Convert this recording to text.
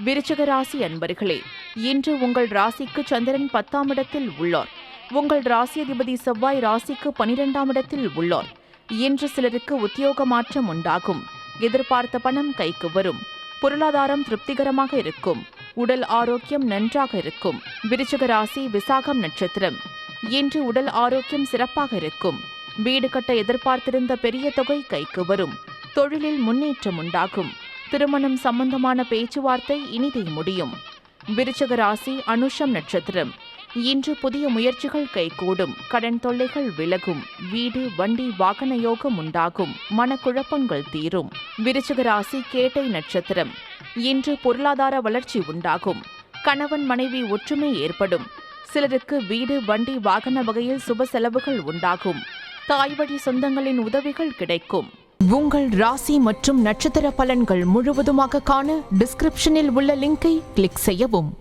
விருச்சிக ராசி அன்பர்களே, இன்று உங்கள் ராசிக்கு சந்திரன் 10ஆம் இடத்தில் உள்ளார். உங்கள் ராசி அதிபதி செவ்வாய் ராசிக்கு 12ஆம் இடத்தில் உள்ளார். இன்று சிலருக்கு உத்தியோக மாற்றம் உண்டாகும். எதிர்பார்த்த பணம் கைக்கு வரும். பொருளாதாரம் திருப்திகரமாக இருக்கும். உடல் ஆரோக்கியம் நன்றாக இருக்கும். விருச்சிக ராசி விசாகம் நட்சத்திரம். இன்று உடல் ஆரோக்கியம் சிறப்பாக இருக்கும். வீடு கட்ட எதிர்பார்த்திருந்த பெரிய தொகை கைக்கு வரும். தொழிலில் முன்னேற்றம் உண்டாகும். திருமணம் சம்பந்தமான பேச்சுவார்த்தை இனிதே முடியும். விருச்சிக ராசி அனுஷம் நட்சத்திரம். இன்று புதிய முயற்சிகள் கைகூடும். கடன் தொல்லைகள் விலகும். வீடு வண்டி வாகன யோகம் உண்டாகும். மனக்குழப்பங்கள் தீரும். விருச்சிக ராசி கேட்டை நட்சத்திரம். இன்று பொருளாதார வளர்ச்சி உண்டாகும். கணவன் மனைவி ஒற்றுமை ஏற்படும். சிலருக்கு வீடு வண்டி வாகன வகையில் சுப செலவுகள் உண்டாகும். தாய்வழி சொந்தங்களின் உதவிகள் கிடைக்கும். உங்கள் ராசி மற்றும் நட்சத்திர பலன்கள் முழுவதுமாக காண டிஸ்கிரிப்ஷனில் உள்ள லிங்கை கிளிக் செய்யவும்.